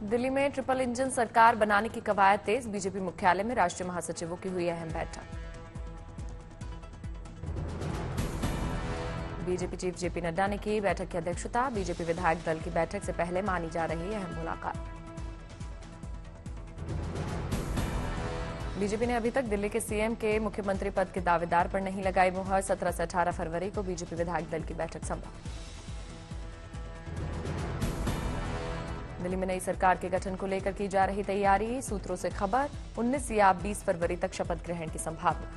दिल्ली में triple engine सरकार बनाने की कवायद तेज। बीजेपी मुख्यालय में राष्ट्रीय महासचिवों की हुई अहम बैठक। बीजेपी चीफ जेपी नड्डा ने की बैठक की अध्यक्षता। बीजेपी विधायक दल की बैठक से पहले मानी जा रही अहम मुलाकात। बीजेपी ने अभी तक दिल्ली के सीएम के मुख्यमंत्री पद के दावेदार पर नहीं लगाई मुहर। 17 से 18 फरवरी को बीजेपी विधायक दल की बैठक संभव। दिल्ली में नई सरकार के गठन को लेकर की जा रही तैयारी। सूत्रों से खबर 19 या 20 फरवरी तक शपथ ग्रहण की संभावना।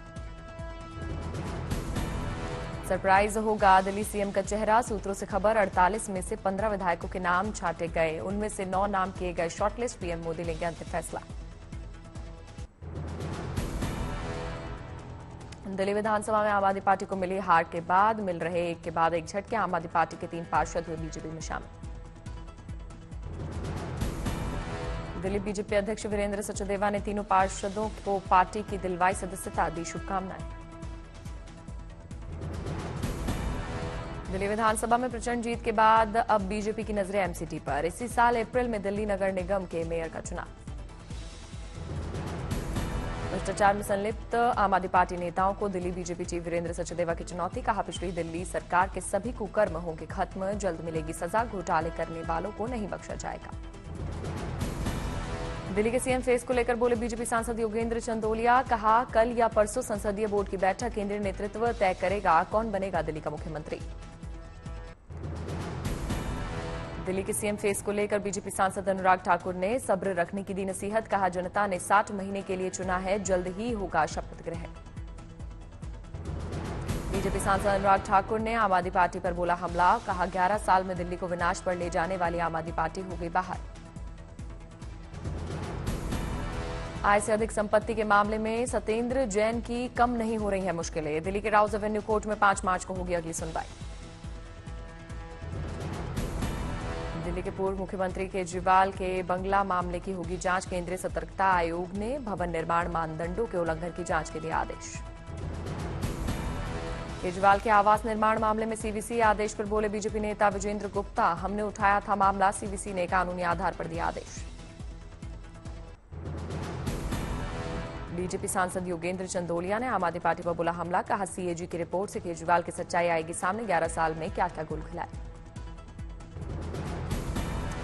सरप्राइज होगा दिल्ली सीएम का चेहरा। सूत्रों से खबर 48 में से 15 विधायकों के नाम छांटे गए। उनमें से 9 नाम किए गए शॉर्टलिस्ट। पीएम मोदी लेंगे अंतिम फैसला। दिल्ली विधानसभा में आम आदमी पार्टी को मिली हार के बाद मिल रहे एक के बाद एक झटके। आम आदमी पार्टी के 3 पार्षद हुए बीजेपी में शामिल। दिल्ली बीजेपी अध्यक्ष वीरेंद्र सचदेवा ने तीनों पार्षदों को पार्टी की दिलवाई सदस्यता, दी शुभकामनाएं। दिल्ली विधानसभा में प्रचंड जीत के बाद अब बीजेपी की नजरें एमसीडी पर। इसी साल अप्रैल में दिल्ली नगर निगम के मेयर का चुनाव। भ्रष्टाचार में संलिप्त आम आदमी पार्टी नेताओं को दिल्ली बीजेपी चीफ वीरेंद्र सचदेवा की चुनौती। कहा, पिछली दिल्ली सरकार के सभी कुकर्म होंगे खत्म, जल्द मिलेगी सजा, घोटाले करने वालों को नहीं बख्शा जाएगा। दिल्ली के सीएम फेस को लेकर बोले बीजेपी सांसद योगेंद्र चंदोलिया। कहा, कल या परसों संसदीय बोर्ड की बैठक, केंद्रीय नेतृत्व तय करेगा कौन बनेगा दिल्ली का मुख्यमंत्री। दिल्ली के सीएम फेस को लेकर बीजेपी सांसद अनुराग ठाकुर ने सब्र रखने की दी नसीहत। कहा, जनता ने 60 महीने के लिए चुना है, जल्द ही होगा शपथ ग्रहण। बीजेपी सांसद अनुराग ठाकुर ने आम आदमी पार्टी पर बोला हमला। कहा, 11 साल में दिल्ली को विनाश पर ले जाने वाली आम आदमी पार्टी हो गई बाहर। आय से अधिक संपत्ति के मामले में सत्येंद्र जैन की कम नहीं हो रही है मुश्किलें। दिल्ली के राउज एवेन्यू कोर्ट में 5 मार्च को होगी अगली सुनवाई। दिल्ली के पूर्व मुख्यमंत्री केजरीवाल के बंगला मामले की होगी जांच। केंद्रीय सतर्कता आयोग ने भवन निर्माण मानदंडों के उल्लंघन की जांच के लिए आदेश। केजरीवाल के आवास निर्माण मामले में सीवीसी आदेश पर बोले बीजेपी नेता विजेंद्र गुप्ता। हमने उठाया था मामला, सीवीसी ने कानूनी आधार पर दिया आदेश। बीजेपी सांसद योगेंद्र चंदोलिया ने आम आदमी पार्टी पर बोला हमला। कहा, सीएजी की रिपोर्ट से केजरीवाल की सच्चाई आएगी सामने। 11 साल में क्या क्या गुल खिलाए।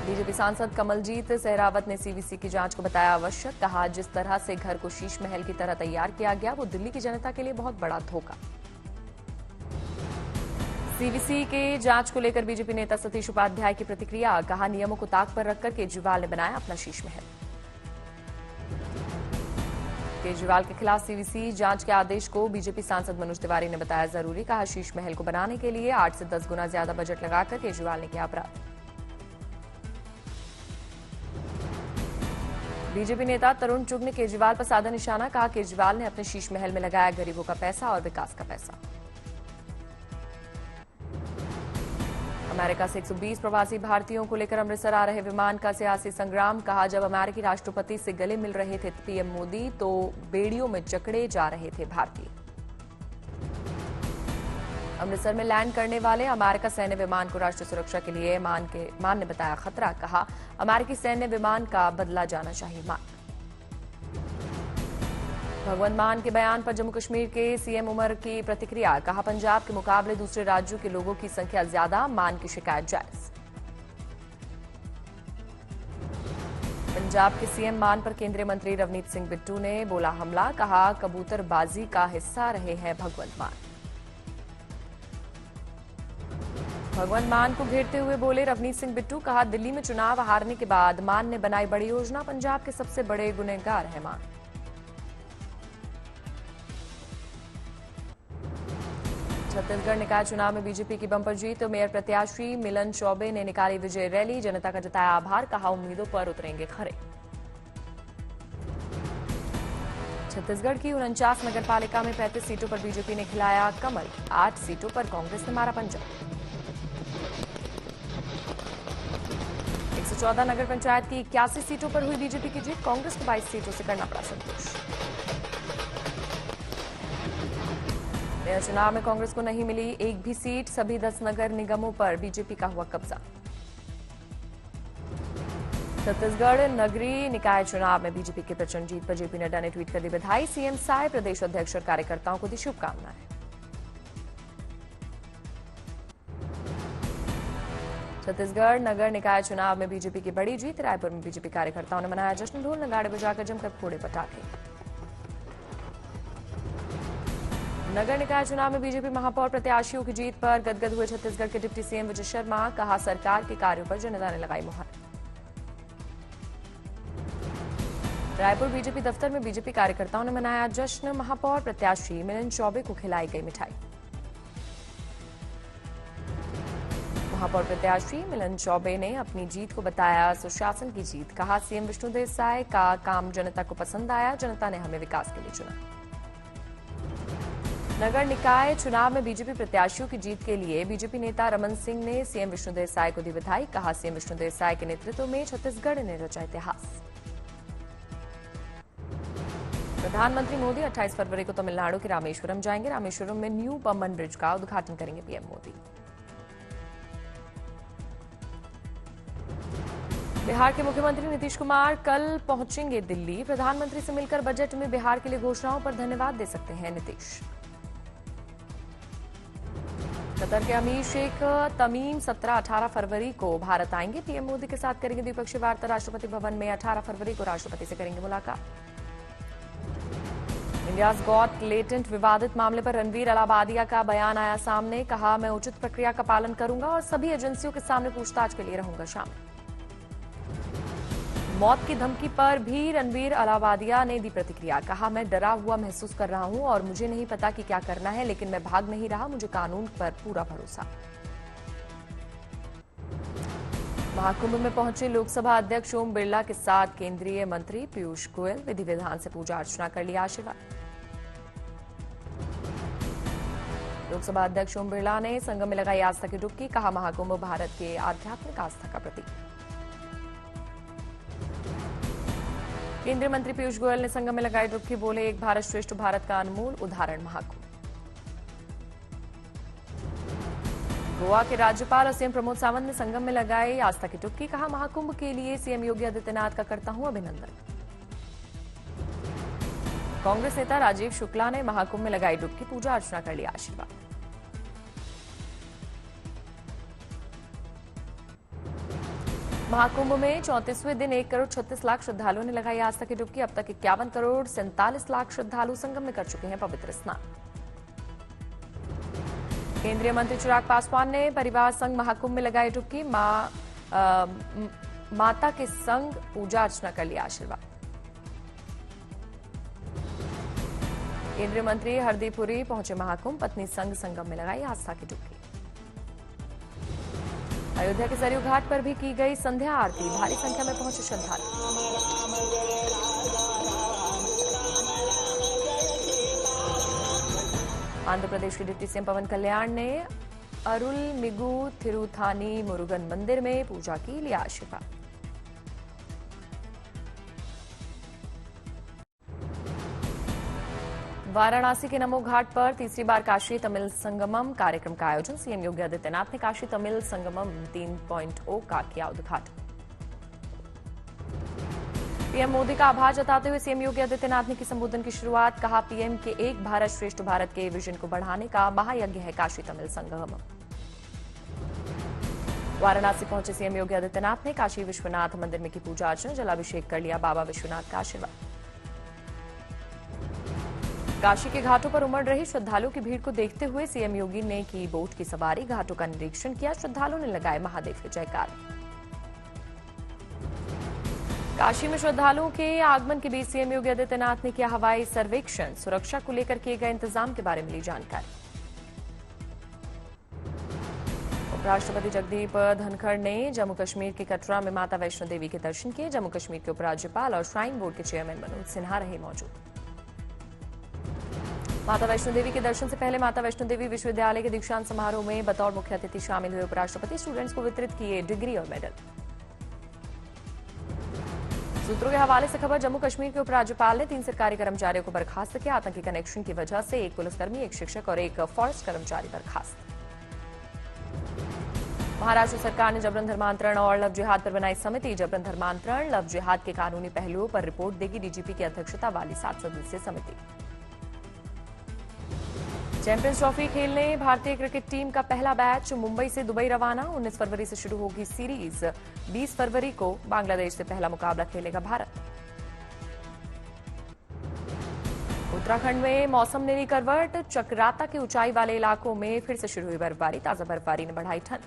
बीजेपी सांसद कमलजीत सहरावत ने सीवीसी की जांच को बताया आवश्यक। कहा, जिस तरह से घर को शीश महल की तरह तैयार किया गया वो दिल्ली की जनता के लिए बहुत बड़ा धोखा। सीवीसी के जांच को लेकर बीजेपी नेता सतीश उपाध्याय की प्रतिक्रिया। कहा, नियमों को ताक पर रखकर केजरीवाल ने बनाया अपना शीश महल। केजरीवाल के खिलाफ सीवीसी जांच के आदेश को बीजेपी सांसद मनोज तिवारी ने बताया जरूरी। कहा, शीश महल को बनाने के लिए 8 से 10 गुना ज्यादा बजट लगाकर केजरीवाल ने किया अपराध। बीजेपी नेता तरुण चुग ने केजरीवाल पर साधा निशाना। कहा, केजरीवाल ने अपने शीश महल में लगाया गरीबों का पैसा और विकास का पैसा। अमेरिका से 120 प्रवासी भारतीयों को लेकर अमृतसर आ रहे विमान का सियासी संग्राम। कहा, जब अमेरिकी राष्ट्रपति से गले मिल रहे थे पीएम मोदी तो बेड़ियों में जकड़े जा रहे थे भारतीय। अमृतसर में लैंड करने वाले अमेरिका सैन्य विमान को राष्ट्रीय सुरक्षा के लिए मान ने बताया खतरा। कहा, अमेरिकी सैन्य विमान का बदला जाना चाहिए मान। भगवंत मान के बयान पर जम्मू कश्मीर के सीएम उमर की प्रतिक्रिया। कहा, पंजाब के मुकाबले दूसरे राज्यों के लोगों की संख्या ज्यादा, मान की शिकायत जायज। पंजाब के सीएम मान पर केंद्रीय मंत्री रवनीत सिंह बिट्टू ने बोला हमला। कहा, कबूतरबाजी का हिस्सा रहे हैं भगवंत मान। भगवंत मान को घेरते हुए बोले रवनीत सिंह बिट्टू। कहा, दिल्ली में चुनाव हारने के बाद मान ने बनाई बड़ी योजना। पंजाब के सबसे बड़े गुनहगार हैं मान। छत्तीसगढ़ निकाय चुनाव में बीजेपी की बंपर जीत। मेयर प्रत्याशी मिलन चौबे ने निकाली विजय रैली। जनता का जताया आभार। कहा, उम्मीदों पर उतरेंगे खरे। छत्तीसगढ़ की 49 नगर पालिका में 35 सीटों पर बीजेपी ने खिलाया कमल। 8 सीटों पर कांग्रेस ने मारा पंजा। 114 नगर पंचायत की 81 सीटों पर हुई बीजेपी की जीत। कांग्रेस को 22 सीटों से करना पड़ा संतोष। मेयर चुनाव में कांग्रेस को नहीं मिली एक भी सीट। सभी 10 नगर निगमों पर बीजेपी का हुआ कब्जा। छत्तीसगढ़ नगरीय निकाय चुनाव में बीजेपी के प्रचंड जीत पर जेपी नड्डा ने ट्वीट कर दी बधाई। सीएम साय प्रदेश अध्यक्ष और कार्यकर्ताओं को दी शुभकामनाएं। छत्तीसगढ़ नगर निकाय चुनाव में बीजेपी की बड़ी जीत। रायपुर में बीजेपी कार्यकर्ताओं ने मनाया जश्न, ढोल नगाड़े बजाकर जमकर फोड़े पटाखे। नगर निकाय चुनाव में बीजेपी महापौर प्रत्याशियों की जीत पर गदगद हुए छत्तीसगढ़ के डिप्टी सीएम विजय शर्मा। कहा, सरकार के कार्यों पर जनता ने लगाई मुहर। रायपुर बीजेपी दफ्तर में बीजेपी कार्यकर्ताओं ने मनाया जश्न। महापौर प्रत्याशी मिलन चौबे को खिलाई गई मिठाई। महापौर प्रत्याशी मिलन चौबे ने अपनी जीत को बताया सुशासन की जीत। कहा, सीएम विष्णुदेव साय का काम जनता को पसंद आया, जनता ने हमें विकास के लिए चुना। नगर निकाय चुनाव में बीजेपी प्रत्याशियों की जीत के लिए बीजेपी नेता रमन सिंह ने सीएम विष्णुदेव साय को दी बधाई। कहा, सीएम विष्णुदेव साय के नेतृत्व में छत्तीसगढ़ ने रचा इतिहास। प्रधानमंत्री मोदी 28 फरवरी को तमिलनाडु के रामेश्वरम जाएंगे। रामेश्वरम में न्यू पम्बन ब्रिज का उद्घाटन करेंगे पीएम मोदी। बिहार के मुख्यमंत्री नीतीश कुमार कल पहुंचेंगे दिल्ली। प्रधानमंत्री से मिलकर बजट में बिहार के लिए घोषणाओं पर धन्यवाद दे सकते हैं नीतीश। कतर के अमीर शेख तमीम 17-18 फरवरी को भारत आएंगे। पीएम मोदी के साथ करेंगे द्विपक्षीय वार्ता। राष्ट्रपति भवन में 18 फरवरी को राष्ट्रपति से करेंगे मुलाकात। इंडियाज गॉट लेटेंट विवादित मामले पर रणवीर अलाहाबादिया का बयान आया सामने। कहा, मैं उचित प्रक्रिया का पालन करूंगा और सभी एजेंसियों के सामने पूछताछ के लिए रहूंगा शामिल। मौत की धमकी पर भी रणवीर अलाहाबादिया ने दी प्रतिक्रिया। कहा, मैं डरा हुआ महसूस कर रहा हूं और मुझे नहीं पता कि क्या करना है, लेकिन मैं भाग नहीं रहा। मुझे कानून पर पूरा भरोसा। महाकुंभ में पहुंचे लोकसभा अध्यक्ष ओम बिरला के साथ केंद्रीय मंत्री पीयूष गोयल। विधि विधान से पूजा अर्चना कर लिया आशीर्वाद। लोकसभा अध्यक्ष ओम बिरला ने संगम में लगाई आस्था की डुबकी। कहा, महाकुंभ भारत के आध्यात्मिक आस्था का प्रतीक। केंद्रीय मंत्री पीयूष गोयल ने संगम में लगाई डुबकी। बोले, एक भारत श्रेष्ठ भारत का अनमोल उदाहरण महाकुंभ। गोवा के राज्यपाल और सीएम प्रमोद सावंत ने संगम में लगाई आस्था की डुबकी। कहा, महाकुंभ के लिए सीएम योगी आदित्यनाथ का करता हूं अभिनंदन। कांग्रेस नेता राजीव शुक्ला ने महाकुंभ में लगाई डुबकी, पूजा अर्चना कर लिया आशीर्वाद। महाकुंभ में 34वें दिन 1 करोड़ 36 लाख श्रद्धालुओं ने लगाई आस्था की डुबकी। अब तक 51 करोड़ 47 लाख श्रद्धालु संगम में कर चुके हैं पवित्र स्नान। केंद्रीय मंत्री चिराग पासवान ने परिवार संग महाकुंभ में लगाई डुबकी। माता के संग पूजा अर्चना कर लिया आशीर्वाद। केंद्रीय मंत्री हरदीप पुरी पहुंचे महाकुंभ। पत्नी संग संगम में लगाई आस्था की डुबकी। अयोध्या के सरयू घाट पर भी की गई संध्या आरती। भारी संख्या में पहुंचे श्रद्धालु। आंध्र प्रदेश के डिप्टी सीएम पवन कल्याण ने अरुलमिगु थिरुथानी मुरुगन मंदिर में पूजा की, लिया आशीर्वाद। वाराणसी के नमो घाट पर तीसरी बार काशी तमिल संगमम कार्यक्रम का आयोजन। सीएम योगी आदित्यनाथ ने काशी तमिल संगमम 3.0 का किया उद्घाटन। पीएम मोदी का आभार जताते हुए सीएम योगी आदित्यनाथ ने की संबोधन की शुरुआत। कहा, पीएम के एक भारत श्रेष्ठ भारत के विजन को बढ़ाने का महायज्ञ है काशी तमिल संगमम। वाराणसी पहुंचे सीएम योगी आदित्यनाथ ने काशी विश्वनाथ मंदिर में की पूजा अर्चना, जलाभिषेक कर लिया बाबा विश्वनाथ का आशीर्वाद। काशी के घाटों पर उमड़ रही श्रद्धालुओं की भीड़ को देखते हुए सीएम योगी ने की बोट की सवारी, घाटों का निरीक्षण किया। श्रद्धालुओं ने लगाए महादेव के जयकार। काशी में श्रद्धालुओं के आगमन के बीच सीएम योगी आदित्यनाथ ने किया हवाई सर्वेक्षण। सुरक्षा को लेकर किए गए इंतजाम के बारे में ली जानकारी। उपराष्ट्रपति जगदीप धनखड़ ने जम्मू कश्मीर के कटरा में माता वैष्णो देवी के दर्शन किए। जम्मू कश्मीर के उपराज्यपाल और श्राइन बोर्ड के चेयरमैन मनोज सिन्हा रहे मौजूद। माता वैष्णो देवी के दर्शन से पहले माता वैष्णो देवी विश्वविद्यालय के दीक्षांत समारोह में बतौर मुख्य अतिथि शामिल हुए उपराष्ट्रपति स्टूडेंट्स को वितरित किए डिग्री और मेडल। सूत्रों के हवाले से खबर, जम्मू कश्मीर के उपराज्यपाल ने 3 सरकारी कर्मचारियों को बर्खास्त किया। आतंकी कनेक्शन की वजह से एक पुलिसकर्मी, एक शिक्षक और एक फॉरेस्ट कर्मचारी बर्खास्त। महाराष्ट्र सरकार ने जबरन धर्मांतरण और लव जिहाद पर बनाई समिति। जबरन धर्मांतरण, लव जिहाद के कानूनी पहलुओं पर रिपोर्ट देगी डीजीपी की अध्यक्षता वाली 7 सदस्यीय समिति। चैंपियंस ट्रॉफी खेलने भारतीय क्रिकेट टीम का पहला बैच मुंबई से दुबई रवाना। 19 फरवरी से शुरू होगी सीरीज। 20 फरवरी को बांग्लादेश से पहला मुकाबला खेलेगा भारत। उत्तराखंड में मौसम ने ली करवट। चक्राता के ऊंचाई वाले इलाकों में फिर से शुरू हुई बर्फबारी। ताजा बर्फबारी ने बढ़ाई ठंड।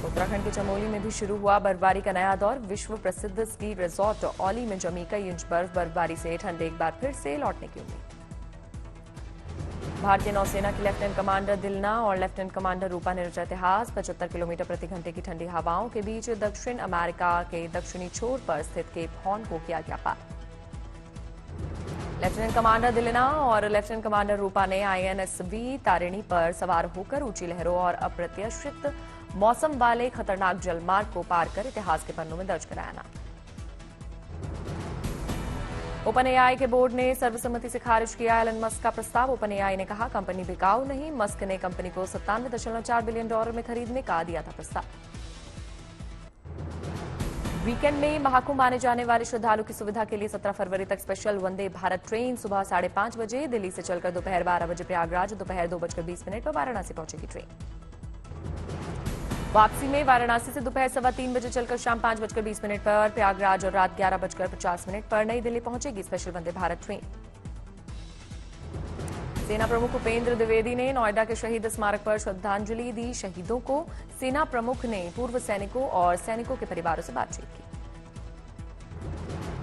उत्तराखंड के चमोली में भी शुरू हुआ बर्फबारी का नया दौर। विश्व प्रसिद्ध स्की रिजॉर्ट औली में जमी कई इंच बर्फ। बर्फबारी से ठंड एक बार फिर से लौटने की उम्मीद। भारतीय नौसेना की लेफ्टिनेंट कमांडर दिलना और लेफ्टिनेंट कमांडर रूपा ने रचा इतिहास। 75 किलोमीटर प्रति घंटे की ठंडी हवाओं के बीच दक्षिण अमेरिका के दक्षिणी छोर पर स्थित केप हॉर्न को किया गया पार। लेफ्टिनेंट कमांडर दिलना और लेफ्टिनेंट कमांडर रूपा ने INSV तारिणी पर सवार होकर ऊंची लहरों और अप्रत्याशित मौसम वाले खतरनाक जलमार्ग को पार कर इतिहास के पन्नों में दर्ज कराया नाम। OpenAI के बोर्ड ने सर्वसम्मति से खारिज किया एलन मस्क का प्रस्ताव। OpenAI ने कहा कंपनी बिकाऊ नहीं। मस्क ने कंपनी को $97.4 बिलियन में खरीदने का दिया था प्रस्ताव। वीकेंड में महाकुंभ आने जाने वाले श्रद्धालु की सुविधा के लिए 17 फरवरी तक स्पेशल वंदे भारत ट्रेन सुबह 5:30 बजे दिल्ली से चलकर दोपहर 12 बजे प्रयागराज, दोपहर 2:20 पर वाराणसी पहुंचेगी ट्रेन। वापसी में वाराणसी से दोपहर 3:15 बजे चलकर शाम 5:20 पर प्रयागराज और रात 11:50 पर नई दिल्ली पहुंचेगी स्पेशल वंदे भारत ट्रेन। सेना प्रमुख उपेंद्र द्विवेदी ने नोएडा के शहीद स्मारक पर श्रद्धांजलि दी। शहीदों को सेना प्रमुख ने पूर्व सैनिकों और सैनिकों के परिवारों से बातचीत की।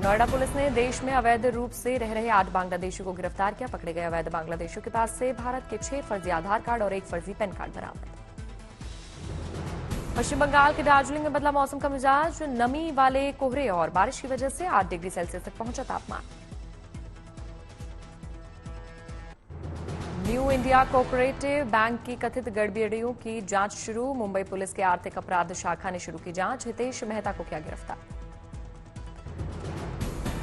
नोएडा पुलिस ने देश में अवैध रूप से रह रहे 8 बांग्लादेशियों को गिरफ्तार किया। पकड़े गए अवैध बांग्लादेशियों के पास से भारत के 6 फर्जी आधार कार्ड और 1 फर्जी पैन कार्ड बरामद। पश्चिम बंगाल के दार्जिलिंग में बदला मौसम का मिजाज। नमी वाले कोहरे और बारिश की वजह से 8 डिग्री सेल्सियस तक पहुंचा तापमान। न्यू इंडिया कोऑपरेटिव बैंक की कथित गड़बड़ियों की जांच शुरू। मुंबई पुलिस के आर्थिक अपराध शाखा ने शुरू की जांच। हितेश मेहता को किया गिरफ्तार।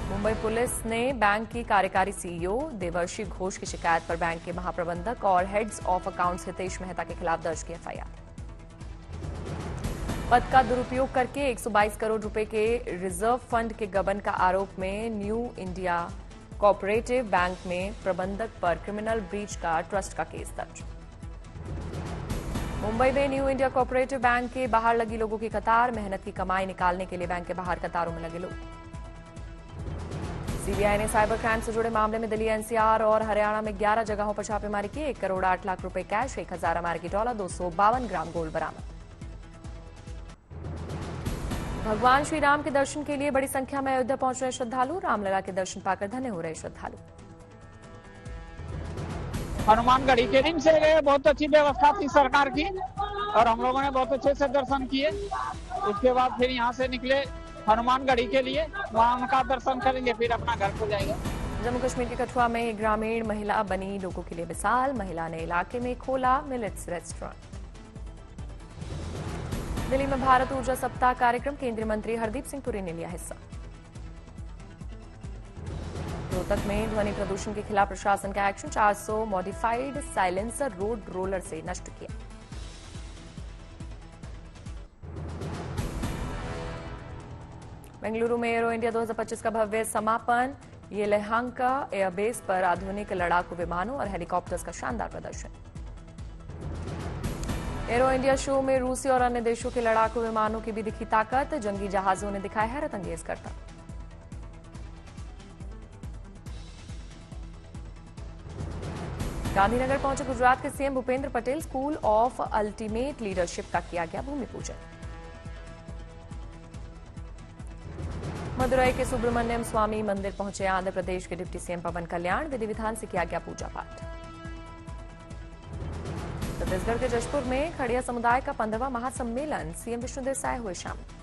मुंबई पुलिस ने बैंक की कार्यकारी CEO देवर्षि घोष की शिकायत पर बैंक के महाप्रबंधक और heads of accounts Hitesh Mehta के खिलाफ दर्ज की FIR। पद का दुरुपयोग करके 122 करोड़ रुपए के रिजर्व फंड के गबन का आरोप में न्यू इंडिया कोऑपरेटिव बैंक में प्रबंधक पर क्रिमिनल ब्रीच का ट्रस्ट का केस दर्ज। मुंबई में न्यू इंडिया कोऑपरेटिव बैंक के बाहर लगी लोगों की कतार। मेहनत की कमाई निकालने के लिए बैंक के बाहर कतारों में लगे लोग। CBI ने साइबर क्राइम से जुड़े मामले में दिल्ली, NCR और हरियाणा में 11 जगहों पर छापेमारी की। 1 करोड़ 8 लाख रुपए कैश, 1000 अमेरिकी डॉलर, 252 ग्राम गोल्ड बरामद। भगवान श्री राम के दर्शन के लिए बड़ी संख्या में अयोध्या पहुंच रहे श्रद्धालु। रामलला के दर्शन पाकर धन्य हो रहे श्रद्धालु। हनुमानगढ़ी के दिन से गए, बहुत अच्छी व्यवस्था थी सरकार की और हम लोगों ने बहुत अच्छे से दर्शन किए। उसके बाद फिर यहाँ से निकले हनुमानगढ़ी के लिए, वहाँ उनका दर्शन करेंगे, फिर अपना घर को जाएंगे। जम्मू कश्मीर के कठुआ में एक ग्रामीण महिला बनी लोगों के लिए मिसाल। महिला ने इलाके में खोला मिलेट्स रेस्टोरेंट। दिल्ली में भारत ऊर्जा सप्ताह कार्यक्रम। केंद्रीय मंत्री हरदीप सिंह पुरी ने लिया हिस्सा। रोहतक में ध्वनि प्रदूषण के खिलाफ प्रशासन का action. 400 modified silencer road roller से नष्ट किया। बेंगलुरु में एरो इंडिया 2025 का भव्य समापन। ये लेहांका एयरबेस पर आधुनिक लड़ाकू विमानों और हेलीकॉप्टर्स का शानदार प्रदर्शन। एरो इंडिया शो में रूसी और अन्य देशों के लड़ाकू विमानों की भी दिखी ताकत। जंगी जहाजों ने दिखाया हैरत अंगेज करता। गांधीनगर पहुंचे गुजरात के CM Bhupendra Patel. School of ultimate leadership का किया गया भूमि पूजन। मदुरई के सुब्रमण्यम स्वामी मंदिर पहुंचे आंध्र प्रदेश के डिप्टी CM पवन कल्याण। विधि विधान से किया गया पूजा पाठ। छत्तीसगढ़ के जशपुर में खड़िया समुदाय का 15वां महासम्मेलन। CM विष्णुदेव साय हुए शामिल।